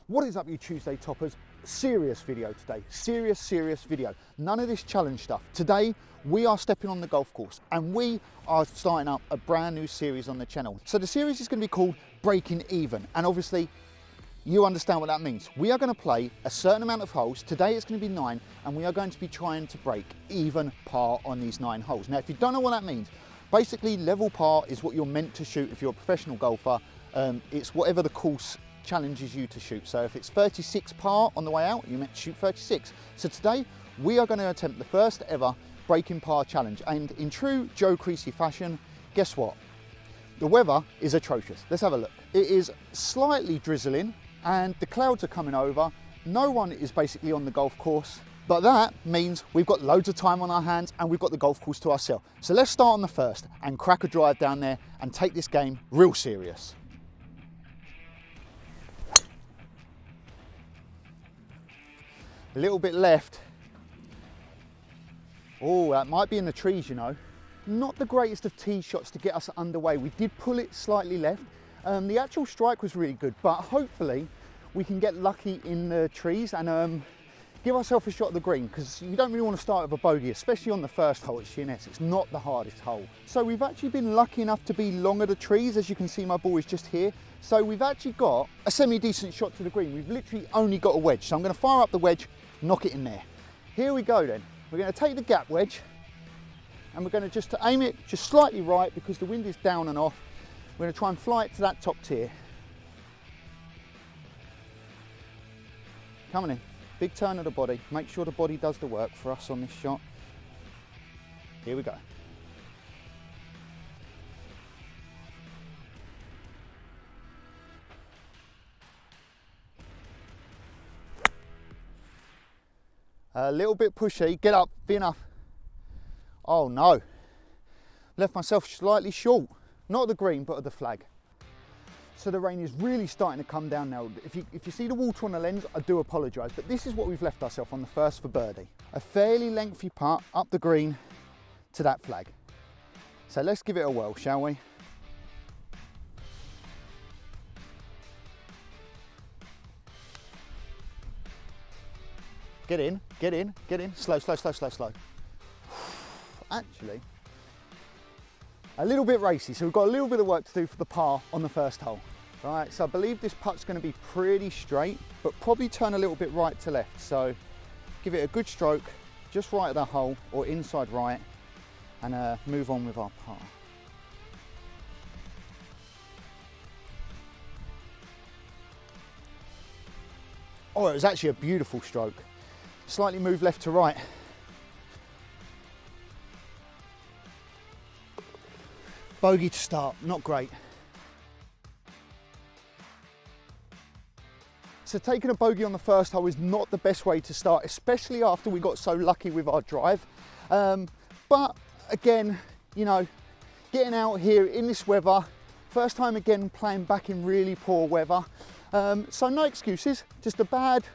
What is up, you Tuesday toppers? Serious video today, serious video. None of this challenge stuff. Today, we are stepping on the golf course and we are starting up a brand new series on the channel. So the series is going to be called Breaking Even. And obviously, you understand what that means. We are going to play a certain amount of holes. Today it's going to be 9 and we are going to be trying to break even par on these 9 holes. Now, if you don't know what that means, basically level par is what you're meant to shoot if you're a professional golfer. It's whatever the course challenges you to shoot. So if it's 36 par on the way out, you're meant to shoot 36. So today we are going to attempt the first ever breaking par challenge. And in true Joe Creasey fashion, guess what? The weather is atrocious. Let's have a look. It is slightly drizzling and the clouds are coming over. No one is basically on the golf course, but that means we've got loads of time on our hands and we've got the golf course to ourselves. So let's start on the first and crack a drive down there and take this game real serious. A little bit left. Oh, that might be in the trees, you know. Not the greatest of tee shots to get us underway. We did pull it slightly left. The actual strike was really good, but hopefully we can get lucky in the trees and give ourselves a shot at the green, because you don't really want to start with a bogey, especially on the first hole at Sheerness. It's not the hardest hole. So we've actually been lucky enough to be long of the trees. As you can see, my ball is just here. So we've actually got a semi-decent shot to the green. We've literally only got a wedge. So I'm going to fire up the wedge, knock it in there. Here we go then. We're going to take the gap wedge and we're going to just aim it just slightly right because the wind is down and off. We're going to try and fly it to that top tier. Coming in. Big turn of the body. Make sure the body does the work for us on this shot. Here we go. A little bit pushy. Get up. Be enough. Oh no. Left myself slightly short. Not of the green, but of the flag. So the rain is really starting to come down now. If you see the water on the lens, I do apologise, but this is what we've left ourselves on the first for birdie. A fairly lengthy putt up the green to that flag. So let's give it a whirl, shall we? Get in, get in, get in. Slow, slow, slow, slow, slow. Actually, a little bit racy, so we've got a little bit of work to do for the par on the first hole. Right, so I believe this putt's going to be pretty straight, but probably turn a little bit right to left. So give it a good stroke, just right at the hole or inside right, and move on with our par. Oh, it was actually a beautiful stroke. Slightly move left to right. Bogey to start, not great. So taking a bogey on the first hole is not the best way to start, especially after we got so lucky with our drive. But again, you know, getting out here in this weather, first time again playing back in really poor weather. So no excuses, just a bad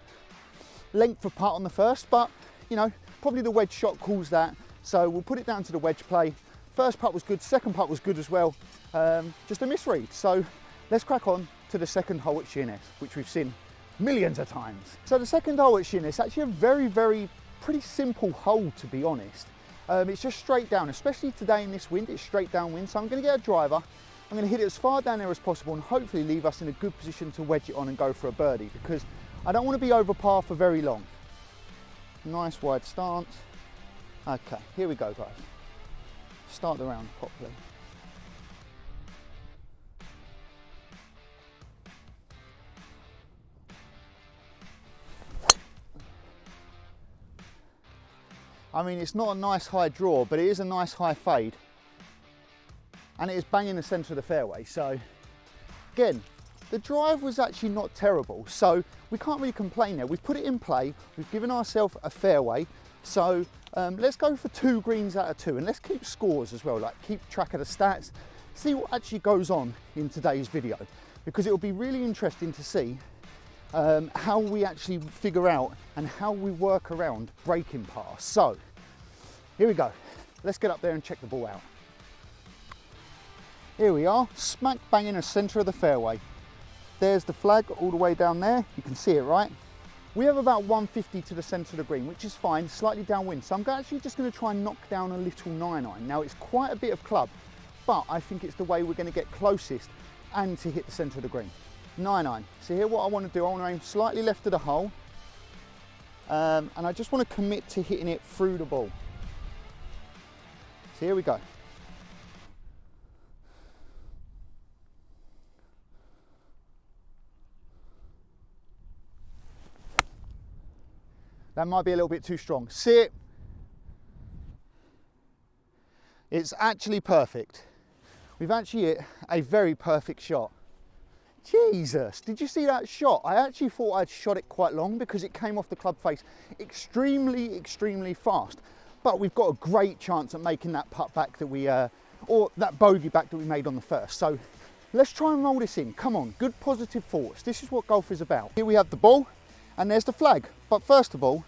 length of putt on the first, but you know, probably the wedge shot calls that. So we'll put it down to the wedge play. First putt was good, second putt was good as well, just a misread. So let's crack on to the second hole at Sheerness, which we've seen millions of times. So the second hole at Sheerness, actually a very pretty simple hole, to be honest. It's just straight down, especially today in this wind, it's straight downwind. So I'm going to get a driver, I'm going to hit it as far down there as possible and hopefully leave us in a good position to wedge it on and go for a birdie, because I don't want to be over par for very long. Nice wide stance. Okay, here we go, guys. Start the round properly. I mean, it's not a nice high draw, but it is a nice high fade. And it is bang in the centre of the fairway. So again, the drive was actually not terrible. So we can't really complain there. We've put it in play. We've given ourselves a fairway. So let's go for 2 greens out of 2 and let's keep scores as well, like keep track of the stats, see what actually goes on in today's video, because it will be really interesting to see how we actually figure out and how we work around breaking par. So here we go. Let's get up there and check the ball out. Here we are, smack bang in the centre of the fairway. There's the flag all the way down there. You can see it, right? We have about 150 to the centre of the green, which is fine, slightly downwind. So I'm actually just going to try and knock down a little 9-iron. Now it's quite a bit of club, but I think it's the way we're going to get closest and to hit the centre of the green. 9-iron. So here what I want to do, I want to aim slightly left of the hole. And I just want to commit to hitting it through the ball. So here we go. That might be a little bit too strong. Sit. It's actually perfect. We've actually hit a very perfect shot. Jesus, did you see that shot? I actually thought I'd shot it quite long because it came off the club face extremely, extremely fast. But we've got a great chance at making that putt back that we, or that bogey back that we made on the first. So let's try and roll this in. Come on, good positive thoughts. This is what golf is about. Here we have the ball and there's the flag. But first of all,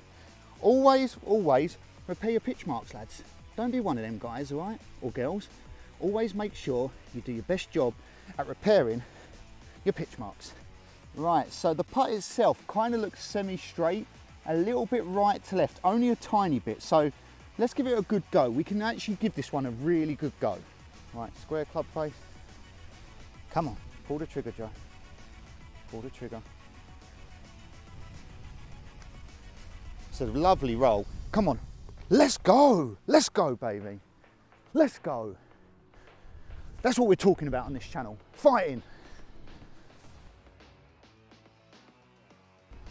always repair your pitch marks, lads. Don't be one of them guys, all right, or girls. Always make sure you do your best job at repairing your pitch marks. Right, so the putt itself kind of looks semi-straight, a little bit right to left, only a tiny bit. So let's give it a good go. We can actually give this one a really good go. Right, square club face. Come on, pull the trigger, Joe. Pull the trigger. It's a lovely roll. Come on, let's go. Let's go, baby. Let's go. That's what we're talking about on this channel. Fighting.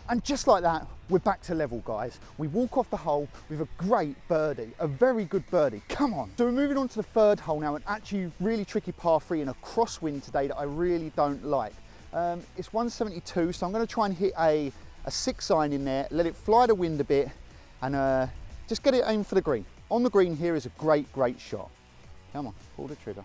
And just like that, we're back to level, guys. We walk off the hole with a great birdie, a very good birdie. Come on. So we're moving on to the third hole now, and actually really tricky par 3 in a crosswind today that I really don't like. It's 172, so I'm going to try and hit a 6-iron in there, let it fly the wind a bit, and just get it aimed for the green. On the green here is a great, great shot. Come on, pull the trigger.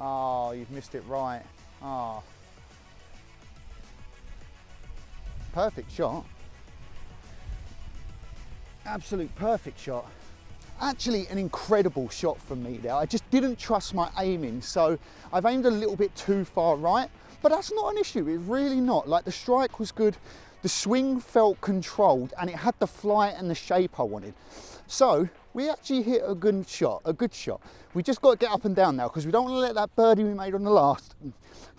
Oh, you've missed it right. Oh. Perfect shot. Absolute perfect shot. Actually an incredible shot from me there. I just didn't trust my aiming, so I've aimed a little bit too far right, but that's not an issue, it's really not. Like, the strike was good, the swing felt controlled, and it had the flight and the shape I wanted. So we actually hit a good shot, We just got to get up and down now, because we don't want to let that birdie we made on the last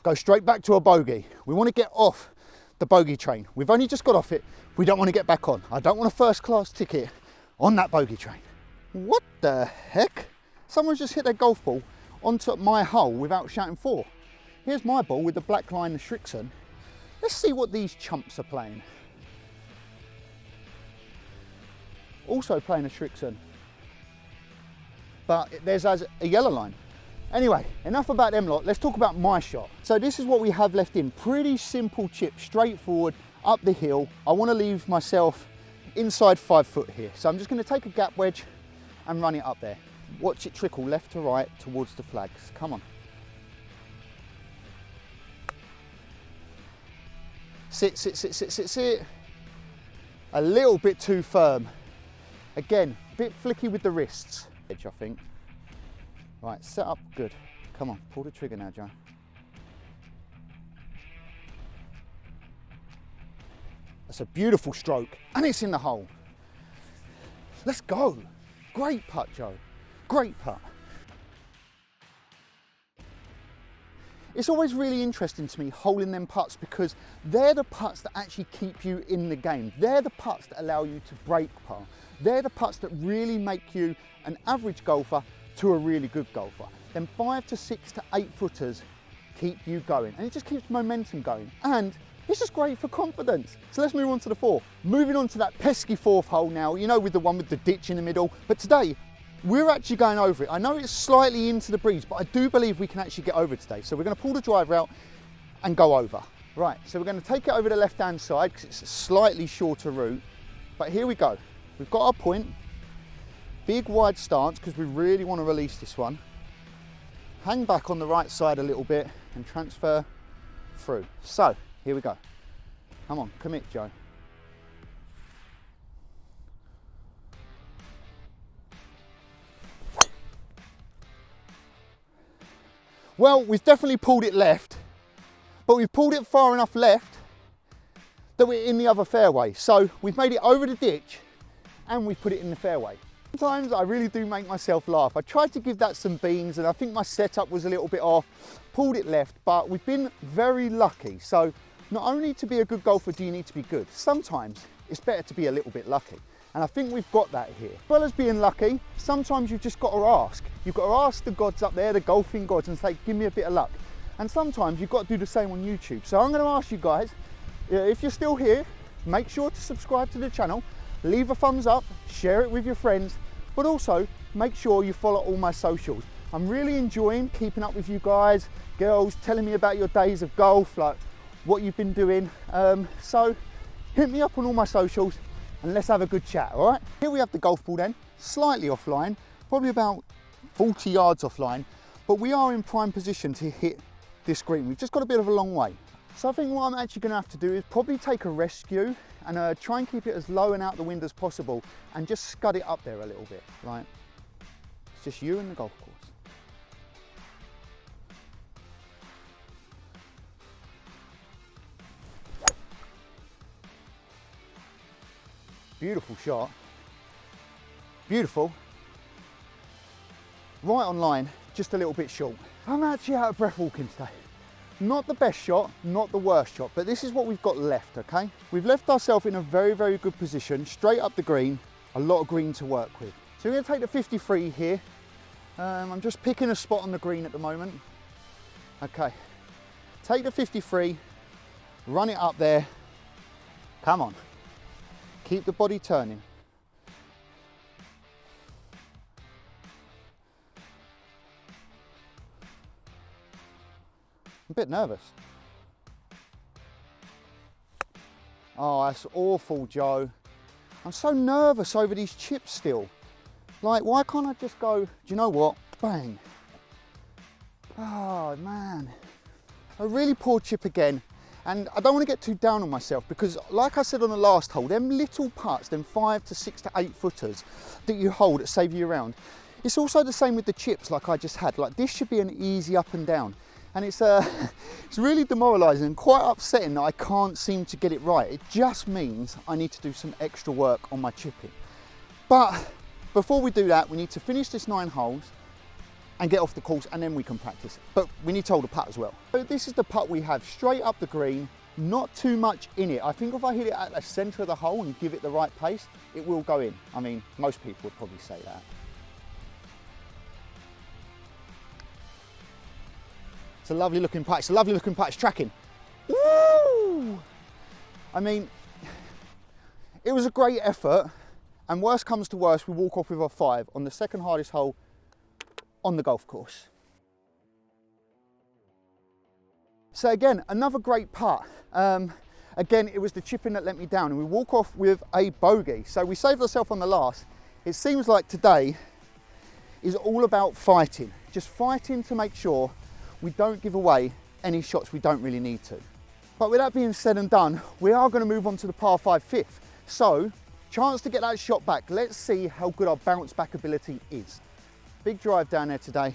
go straight back to a bogey. We want to get off the bogey train. We've only just got off it, we don't want to get back on. I don't want a first class ticket on that bogey train. What the heck? Someone's just hit their golf ball onto my hole without shouting for. Here's my ball with the black line, the Shrixon. Let's see what these chumps are playing. Also playing a Shrixon, but there's a yellow line. Anyway, enough about them lot, let's talk about my shot. So this is what we have left in. Pretty simple chip, straightforward, up the hill. I want to leave myself inside 5 foot here. So I'm just going to take a gap wedge and run it up there. Watch it trickle left to right towards the flags. Come on. Sit, sit, sit, sit, sit, sit. A little bit too firm. Again, a bit flicky with the wrists. Edge, I think. Right, set up, good. Come on, pull the trigger now, Joe. That's a beautiful stroke, and it's in the hole. Let's go. Great putt, Joe. Great putt. It's always really interesting to me holing them putts, because they're the putts that actually keep you in the game. They're the putts that allow you to break par. They're the putts that really make you an average golfer to a really good golfer. Then 5 to 6 to 8 footers keep you going, and it just keeps momentum going. And it's just great for confidence. So let's move on to the fourth. Moving on to that pesky fourth hole now, you know, with the one with the ditch in the middle. But today, we're actually going over it. I know it's slightly into the breeze, but I do believe we can actually get over today. So we're going to pull the driver out and go over. Right, so we're going to take it over the left-hand side because it's a slightly shorter route. But here we go. We've got our point. Big wide stance because we really want to release this one. Hang back on the right side a little bit and transfer through. So, here we go. Come on, commit, Joe. Well, we've definitely pulled it left, but we've pulled it far enough left that we're in the other fairway. So we've made it over the ditch and we've put it in the fairway. Sometimes I really do make myself laugh. I tried to give that some beans and I think my setup was a little bit off, pulled it left, but we've been very lucky. So not only to be a good golfer do you need to be good, sometimes it's better to be a little bit lucky. And I think we've got that here. As well as being lucky, sometimes you've just got to ask. You've got to ask the gods up there, the golfing gods, and say, give me a bit of luck. And sometimes you've got to do the same on YouTube. So I'm going to ask you guys, if you're still here, make sure to subscribe to the channel, leave a thumbs up, share it with your friends, but also make sure you follow all my socials. I'm really enjoying keeping up with you guys, girls, telling me about your days of golf, like what you've been doing. So hit me up on all my socials and let's have a good chat, all right? Here we have the golf ball then, slightly offline, probably about 40 yards offline, but we are in prime position to hit this green. We've just got a bit of a long way. So I think what I'm actually gonna have to do is probably take a rescue and try and keep it as low and out the wind as possible and just scud it up there a little bit, right? It's just you and the golf course. Beautiful shot, beautiful. Right on line, just a little bit short. I'm actually out of breath walking today. Not the best shot, not the worst shot, but this is what we've got left, okay? We've left ourselves in a very, very good position, straight up the green, a lot of green to work with. So we're gonna take the 53 here. I'm just picking a spot on the green at the moment. Okay, take the 53, run it up there. Come on, keep the body turning. I'm a bit nervous. Oh, that's awful, Joe. I'm so nervous over these chips still. Like, why can't I just go, do you know what? Bang. Oh, man. A really poor chip again. And I don't want to get too down on myself because, like I said on the last hole, them little putts, them 5 to 6 to 8 footers that you hold that save you around, it's also the same with the chips like I just had. Like, this should be an easy up and down. And it's really demoralising and quite upsetting that I can't seem to get it right. It just means I need to do some extra work on my chipping. But before we do that, we need to finish this 9 holes and get off the course, and then we can practice. But we need to hold a putt as well. So this is the putt we have, straight up the green, not too much in it. I think if I hit it at the centre of the hole and give it the right pace, it will go in. I mean, most people would probably say that. It's a lovely looking putt, it's a lovely looking putt, it's tracking. Woo! I mean, it was a great effort, and worst comes to worst, we walk off with a 5 on the second hardest hole on the golf course. So again, another great putt. Again, it was the chipping that let me down, and we walk off with a bogey. So we saved ourselves on the last. It seems like today is all about fighting, just fighting to make sure we don't give away any shots we don't really need to. But with that being said and done, we are going to move on to the par 5 fifth. So, chance to get that shot back. Let's see how good our bounce back ability is. Big drive down there today.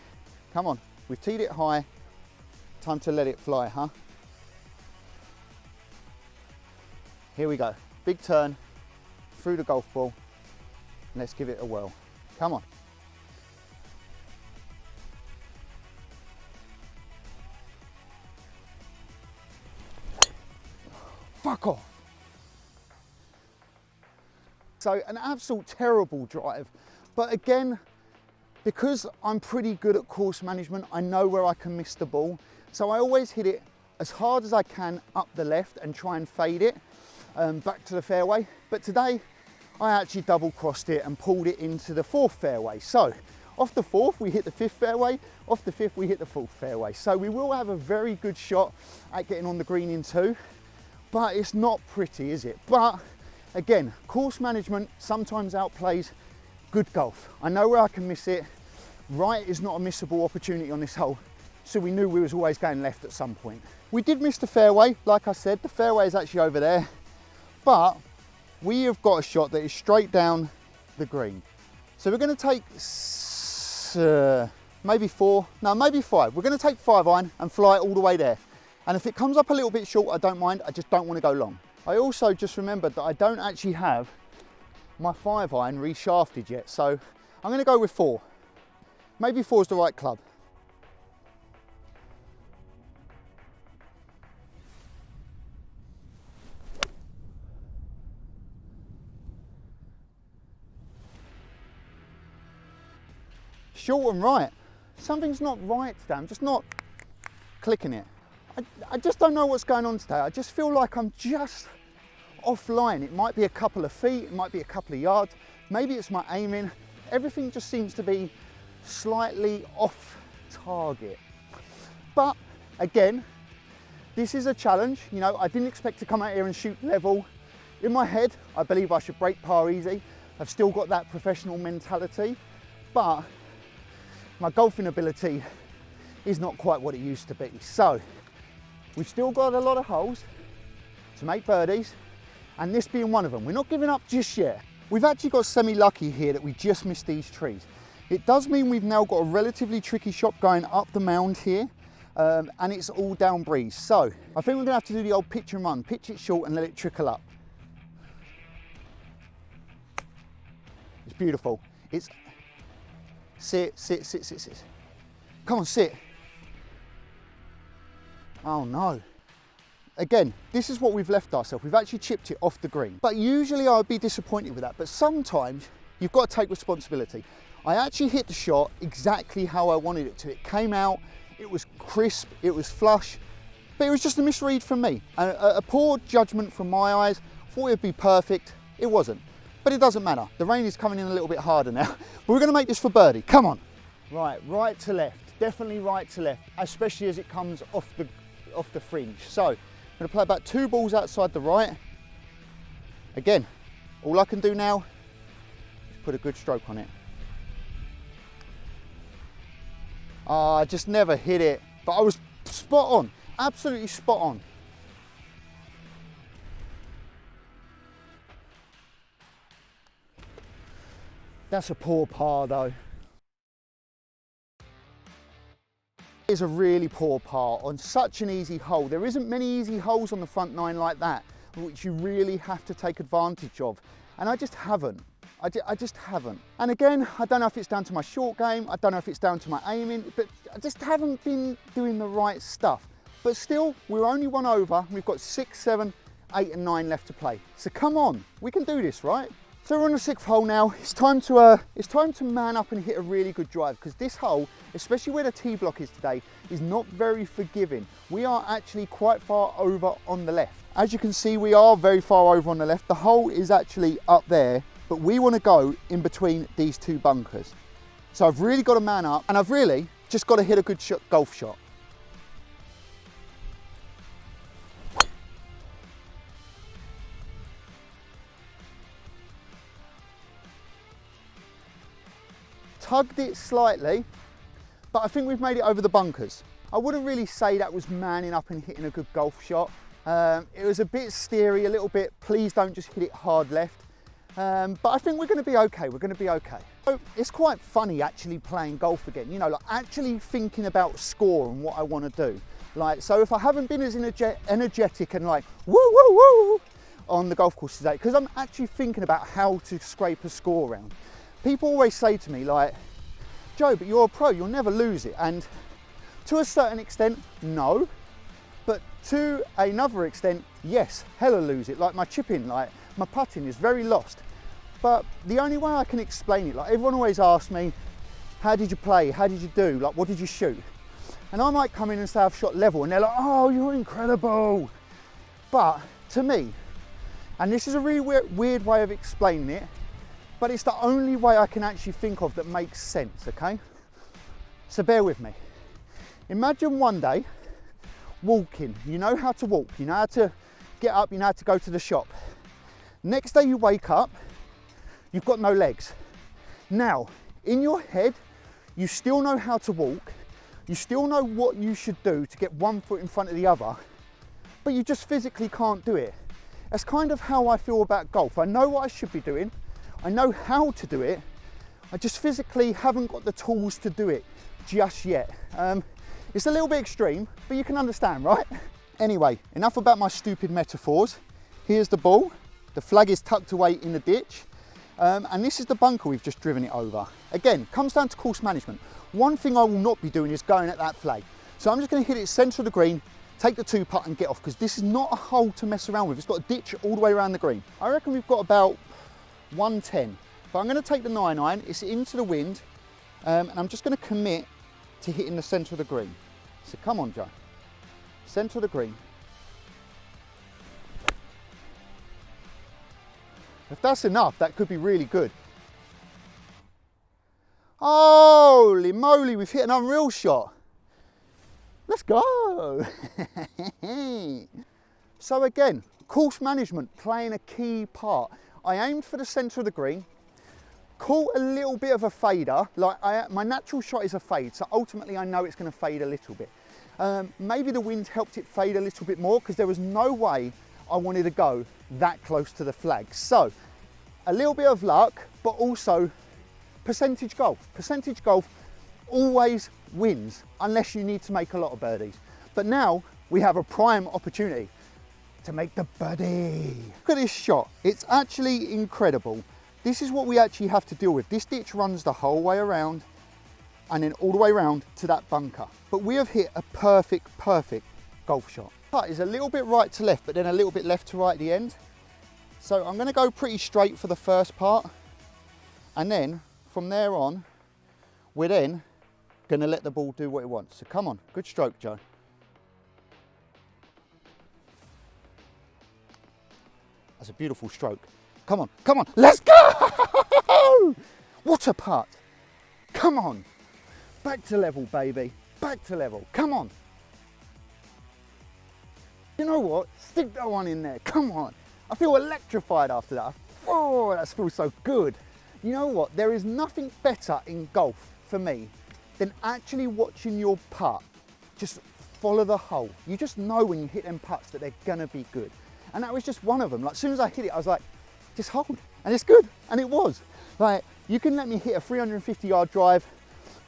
Come on, we've teed it high. Time to let it fly, huh? Here we go. Big turn through the golf ball. Let's give it a whirl. Come on. Fuck off. So an absolute terrible drive, but again, because I'm pretty good at course management, I know where I can miss the ball. So I always hit it as hard as I can up the left and try and fade it back to the fairway. But today I actually double crossed it and pulled it into the 4th fairway. So off the 4th, we hit the 5th fairway. Off the 5th, we hit the 4th fairway. So we will have a very good shot at getting on the green in 2. But it's not pretty, is it? But again, course management sometimes outplays good golf. I know where I can miss it. Right is not a missable opportunity on this hole, so we knew we was always going left at some point. We did miss the fairway, like I said, the fairway is actually over there, but we have got a shot that is straight down the green. So we're going to take maybe 4, no, maybe 5. We're going to take 5 iron and fly it all the way there. And if it comes up a little bit short, I don't mind, I just don't want to go long. I also just remembered that I don't actually have my 5 iron reshafted yet, so I'm going to go with 4. Maybe 4 is the right club. Short and right. Something's not right today, I'm just not clicking it. I just don't know what's going on today. I just feel like I'm just offline. It might be a couple of feet, it might be a couple of yards, maybe it's my aiming. Everything just seems to be slightly off target. But again, this is a challenge. You know, I didn't expect to come out here and shoot level. In my head, I believe I should break par easy. I've still got that professional mentality, but my golfing ability is not quite what it used to be. So we've still got a lot of holes to make birdies, and this being one of them. We're not giving up just yet. We've actually got semi-lucky here that we just missed these trees. It does mean we've now got a relatively tricky shot going up the mound here, and it's all down breeze. So I think we're gonna have to do the old pitch and run, pitch it short and let it trickle up. It's beautiful. It's sit, sit, sit, sit, sit. Come on, sit. Oh no. Again, this is what we've left ourselves. We've actually chipped it off the green. But usually I would be disappointed with that. But sometimes you've got to take responsibility. I actually hit the shot exactly how I wanted it to. It came out, it was crisp, it was flush, but it was just a misread from me. A poor judgment from my eyes. Thought it would be perfect. It wasn't. But it doesn't matter. The rain is coming in a little bit harder now. But we're going to make this for birdie. Come on. Right to left. Definitely right to left, especially as it comes off the fringe. So I'm going to play about 2 balls outside the right. Again, all I can do now is put a good stroke on it. I just never hit it, but I was spot on, absolutely spot on. That's a poor par though. It's a really poor par on such an easy hole. There isn't many easy holes on the front 9 like that, which you really have to take advantage of. And I just haven't. I just haven't. And again, I don't know if it's down to my short game, I don't know if it's down to my aiming, but I just haven't been doing the right stuff. But still, we're only 1 over. We've got 6, 7, 8 and 9 left to play. So come on, we can do this, right? So we're on the 6th hole now. It's time to man up and hit a really good drive, because this hole, especially where the tee block is today, is not very forgiving. We are actually quite far over on the left. As you can see, we are very far over on the left. The hole is actually up there, but we want to go in between these 2 bunkers. So I've really got to man up, and I've really just got to hit a good golf shot. Tugged it slightly, but I think we've made it over the bunkers. I wouldn't really say that was manning up and hitting a good golf shot. It was a bit steery, a little bit, please don't just hit it hard left. But I think we're going to be okay, So it's quite funny actually playing golf again, you know, like actually thinking about score and what I want to do. Like, so if I haven't been as energetic and like woo woo woo on the golf course today, because I'm actually thinking about how to scrape a score round. People always say to me like, Joe, but you're a pro, you'll never lose it. And to a certain extent, no. But to another extent, yes, hella lose it. Like my chipping, like my putting is very lost. But the only way I can explain it, like everyone always asks me, how did you play? How did you do? Like, what did you shoot? And I might come in and say I've shot level and they're like, oh, you're incredible. But to me, and this is a really weird way of explaining it, but it's the only way I can actually think of that makes sense, okay? So bear with me. Imagine one day walking, you know how to walk, you know how to get up, you know how to go to the shop. Next day you wake up, you've got no legs. Now, in your head, you still know how to walk, you still know what you should do to get one foot in front of the other, but you just physically can't do it. That's kind of how I feel about golf. I know what I should be doing, I know how to do it, I just physically haven't got the tools to do it just yet. It's a little bit extreme, but you can understand, right? Anyway, enough about my stupid metaphors. Here's the ball. The flag is tucked away in the ditch. And this is the bunker we've just driven it over. Again, comes down to course management. One thing I will not be doing is going at that flag. So I'm just going to hit it centre of the green, take the 2-putt and get off, because this is not a hole to mess around with. It's got a ditch all the way around the green. I reckon we've got about 110. But I'm going to take the 9-iron, it's into the wind, and I'm just going to commit to hitting the centre of the green. So come on, Joe. Centre of the green. If that's enough, that could be really good. Holy moly, we've hit an unreal shot. Let's go. So again, course management playing a key part. I aimed for the centre of the green, caught a little bit of a fader. My natural shot is a fade, so ultimately I know it's going to fade a little bit. Maybe the wind helped it fade a little bit more, because there was no way I wanted to go that close to the flag. So a little bit of luck, but also percentage golf. Percentage golf always wins, unless you need to make a lot of birdies. But now we have a prime opportunity to make the birdie. Look at this shot. It's actually incredible. This is what we actually have to deal with. This ditch runs the whole way around and then all the way around to that bunker. But we have hit a perfect golf shot. Putt is a little bit right to left, but then a little bit left to right at the end. So I'm going to go pretty straight for the first part, and then from there on, we're then going to let the ball do what it wants. So come on, good stroke, Joe. That's a beautiful stroke. Come on, let's go! What a putt. Come on. Back to level, baby. Back to level. Come on. You know what? Stick that one in there. Come on. I feel electrified after that. Oh, that feels so good. You know what? There is nothing better in golf for me than actually watching your putt just follow the hole. You just know when you hit them putts that they're gonna be good. And that was just one of them. Like, as soon as I hit it, I was like, just hold. And it's good. And it was. Like, you can let me hit a 350-yard drive,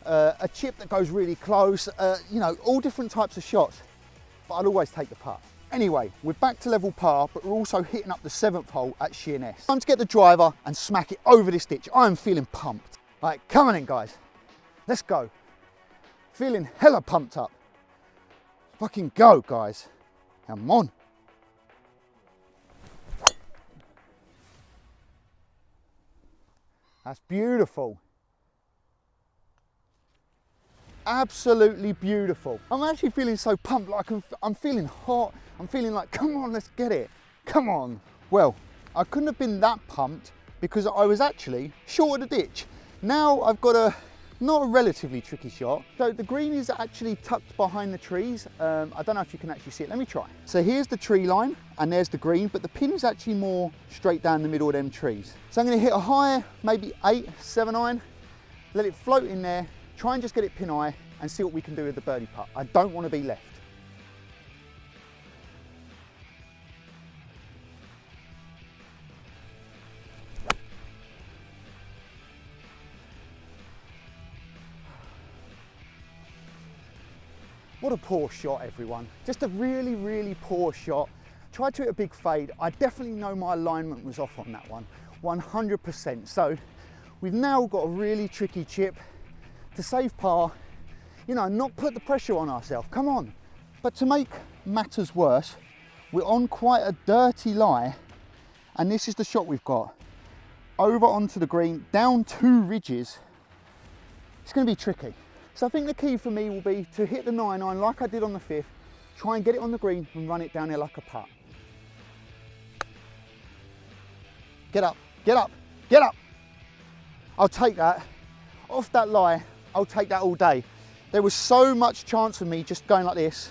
a chip that goes really close, you know, all different types of shots. But I'd always take the putt. Anyway, we're back to level par, but we're also hitting up the 7th hole at Sheerness. Time to get the driver and smack it over this ditch. I'm feeling pumped. Like, come on in, guys. Let's go. Feeling hella pumped up. Fucking go, guys. Come on. That's beautiful. Absolutely beautiful. I'm actually feeling so pumped, like I'm feeling hot. I'm feeling like, come on, let's get it. Come on. Well, I couldn't have been that pumped because I was actually short of the ditch. Now I've got not a relatively tricky shot. So the green is actually tucked behind the trees. I don't know if you can actually see it. Let me try. So here's the tree line and there's the green, but the pin's actually more straight down the middle of them trees. So I'm gonna hit a high, maybe 8, 7 iron, let it float in there, try and just get it pin high and see what we can do with the birdie putt. I don't want to be left. What a poor shot, everyone. Just a really, really poor shot. Tried to hit a big fade. I definitely know my alignment was off on that one, 100%. So we've now got a really tricky chip to save par, you know, not put the pressure on ourselves, come on. But to make matters worse, we're on quite a dirty lie, and this is the shot we've got. Over onto the green, down 2 ridges. It's gonna be tricky. So I think the key for me will be to hit the 9-iron like I did on the 5th, try and get it on the green and run it down there like a putt. Get up, get up, get up. I'll take that. Off that lie, I'll take that all day. There was so much chance of me just going like this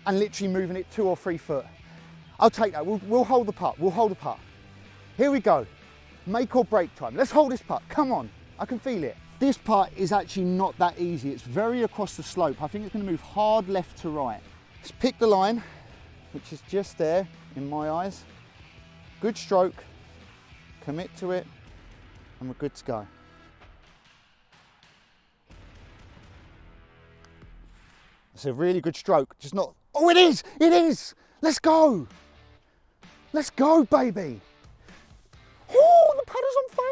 and literally moving it 2 or 3 foot. I'll take that, we'll hold the putt, we'll hold the putt. Here we go, make or break time. Let's hold this putt, come on, I can feel it. This putt is actually not that easy. It's very across the slope. I think it's gonna move hard left to right. Let's pick the line, which is just there in my eyes. Good stroke, commit to it, and we're good to go. It's a really good stroke, just not, oh it is, let's go, baby. Oh, the putters on fire.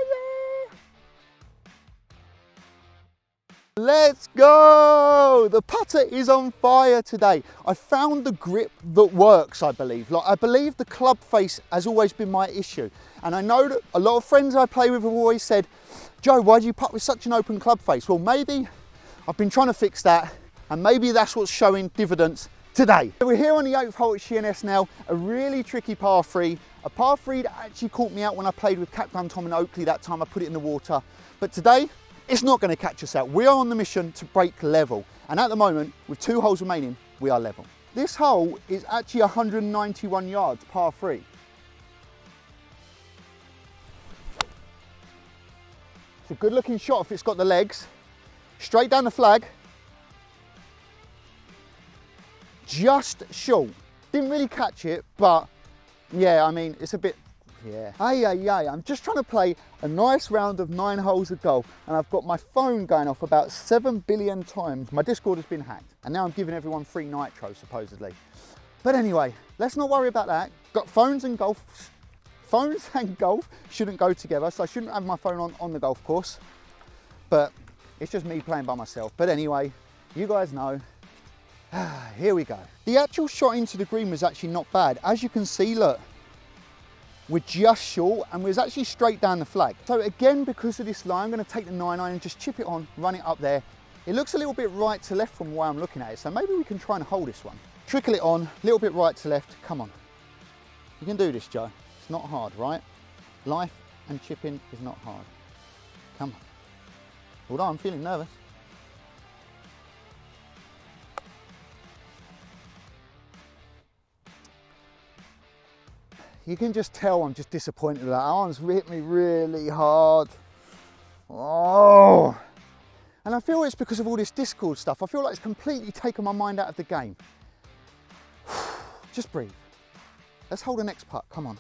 Let's go! The putter is on fire today. I found the grip that works, I believe. I believe the club face has always been my issue. And I know that a lot of friends I play with have always said, Joe, why do you putt with such an open club face? Well, maybe I've been trying to fix that, and maybe that's what's showing dividends today. We're here on the 8th hole at Sheerness now, a really tricky par 3. A par 3 that actually caught me out when I played with Captain Tom in Oakley that time. I put it in the water. But today, it's not going to catch us out. We are on the mission to break level. And at the moment, with 2 holes remaining, we are level. This hole is actually 191 yards, par 3. It's a good looking shot if it's got the legs. Straight down the flag. Just short. Didn't really catch it, but yeah, I mean, it's a bit, yeah. I'm just trying to play a nice round of 9 holes of golf, and I've got my phone going off about 7 billion times. My Discord has been hacked, and now I'm giving everyone free nitro, supposedly. But anyway, let's not worry about that. Got phones and golf shouldn't go together, so I shouldn't have my phone on the golf course. But it's just me playing by myself. But anyway, you guys know. Here we go. The actual shot into the green was actually not bad. As you can see, look, we're just short and we're actually straight down the flag. So again, because of this line, I'm going to take the 9-iron and just chip it on, run it up there. It looks a little bit right to left from the way I'm looking at it, so maybe we can try and hold this one. Trickle it on, a little bit right to left. Come on. You can do this, Joe. It's not hard, right? Life and chipping is not hard. Come on. Although I'm feeling nervous. You can just tell I'm just disappointed with that. Arm's hit me really hard. Oh. And I feel it's because of all this Discord stuff. I feel like it's completely taken my mind out of the game. Just breathe. Let's hold the next putt, come on.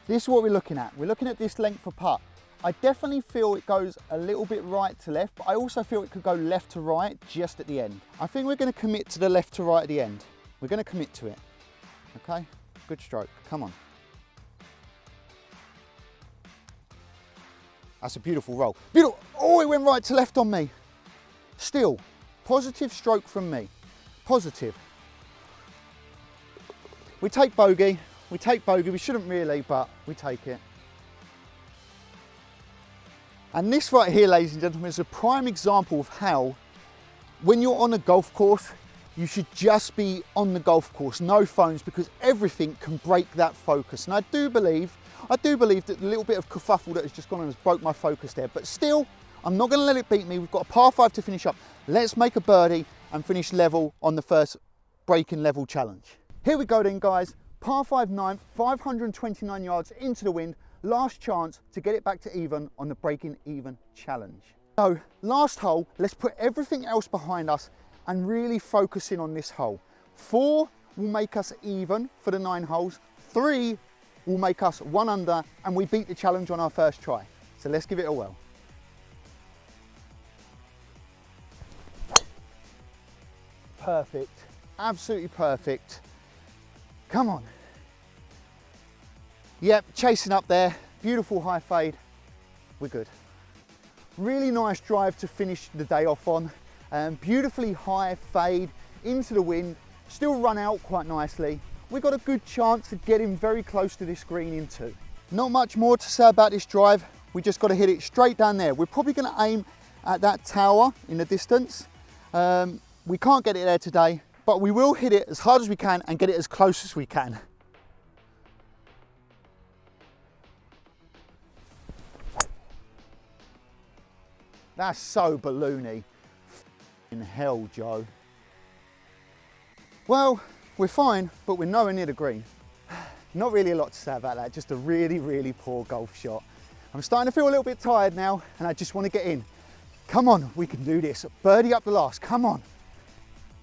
This is what we're looking at. We're looking at this length of putt. I definitely feel it goes a little bit right to left, but I also feel it could go left to right just at the end. I think we're going to commit to the left to right at the end. We're going to commit to it, okay? Good stroke, come on. That's a beautiful roll. Beautiful, oh, it went right to left on me. Still, positive stroke from me, positive. We take bogey, we shouldn't really, but we take it. And this right here, ladies and gentlemen, is a prime example of how, when you're on a golf course, you should just be on the golf course, no phones, because everything can break that focus. And I do believe that the little bit of kerfuffle that has just gone on has broke my focus there. But still, I'm not going to let it beat me. We've got a par 5 to finish up. Let's make a birdie and finish level on the first breaking level challenge. Here we go then, guys. Par 5 9th, 529 yards into the wind. Last chance to get it back to even on the breaking even challenge. So last hole, let's put everything else behind us and really focus in on this hole. 4 will make us even for the 9 holes. 3 will make us 1 under, and we beat the challenge on our first try. So let's give it a whirl. Perfect, absolutely perfect. Come on. Yep, chasing up there, beautiful high fade, we're good. Really nice drive to finish the day off on. Beautifully high fade into the wind, still run out quite nicely. We've got a good chance of getting very close to this green in 2. Not much more to say about this drive, we just got to hit it straight down there. We're probably going to aim at that tower in the distance. We can't get it there today, but we will hit it as hard as we can and get it as close as we can. That's so balloony. In hell, Joe. Well, we're fine, but we're nowhere near the green. Not really a lot to say about that, just a really, really poor golf shot. I'm starting to feel a little bit tired now, and I just want to get in. Come on, we can do this. Birdie up the last, come on.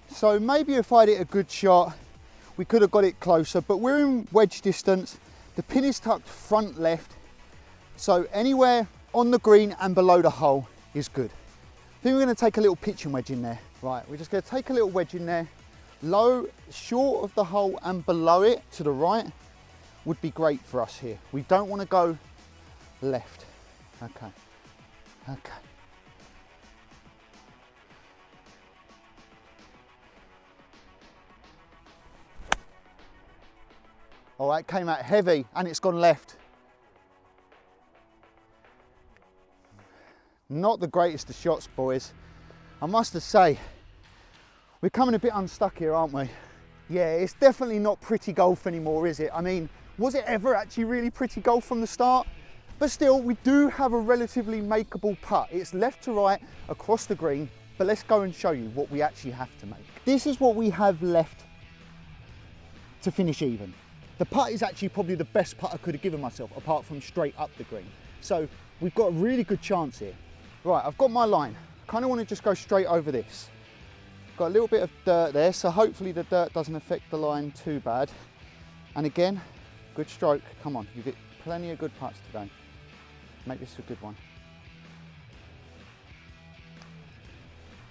So maybe if I'd hit a good shot, we could have got it closer, but we're in wedge distance. The pin is tucked front left, so anywhere on the green and below the hole is good. I think we're going to take a little pitching wedge in there. Right, we're just going to take a little wedge in there. Low, short of the hole and below it to the right would be great for us here. We don't want to go left. Okay, okay. Oh, that came out heavy and it's gone left. Not the greatest of shots, boys. I must have say, we're coming a bit unstuck here, aren't we? Yeah, it's definitely not pretty golf anymore, is it? I mean, was it ever actually really pretty golf from the start? But still, we do have a relatively makeable putt. It's left to right across the green, but let's go and show you what we actually have to make. This is what we have left to finish even. The putt is actually probably the best putt I could have given myself, apart from straight up the green. So we've got a really good chance here. Right, I've got my line. I kind of want to just go straight over this. Got a little bit of dirt there, so hopefully the dirt doesn't affect the line too bad. And again, good stroke. Come on, you've hit plenty of good putts today. Make this a good one.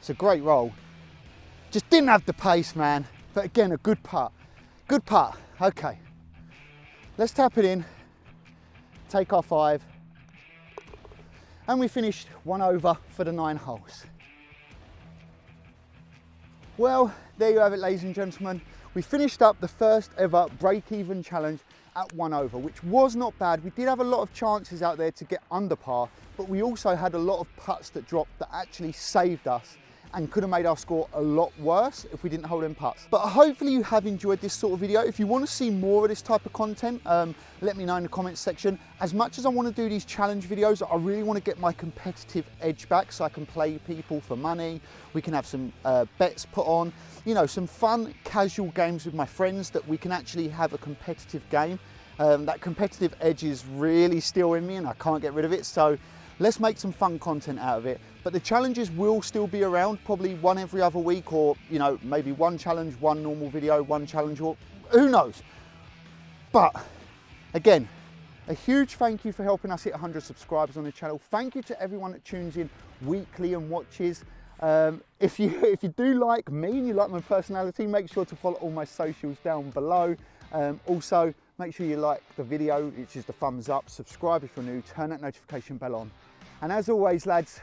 It's a great roll. Just didn't have the pace, man. But again, a good putt. Good putt. Okay. Let's tap it in. Take our 5. And we finished 1 over for the 9 holes. Well, there you have it, ladies and gentlemen. We finished up the first ever break-even challenge at 1 over, which was not bad. We did have a lot of chances out there to get under par, but we also had a lot of putts that dropped that actually saved us and could have made our score a lot worse if we didn't hold in putts. But hopefully you have enjoyed this sort of video. If you want to see more of this type of content, let me know in the comments section. As much as I want to do these challenge videos, I really want to get my competitive edge back so I can play people for money. We can have some bets put on, you know, some fun, casual games with my friends that we can actually have a competitive game. That competitive edge is really still in me and I can't get rid of it. So let's make some fun content out of it. But the challenges will still be around, probably one every other week, or, you know, maybe one challenge, one normal video, one challenge, or who knows. But again, a huge thank you for helping us hit 100 subscribers on the channel. Thank you to everyone that tunes in weekly and watches. If you do like me and you like my personality, make sure to follow all my socials down below. Also, make sure you like the video, which is the thumbs up, subscribe if you're new, turn that notification bell on. And as always, lads,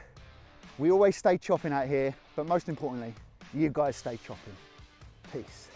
we always stay chopping out here, but most importantly, you guys stay chopping. Peace.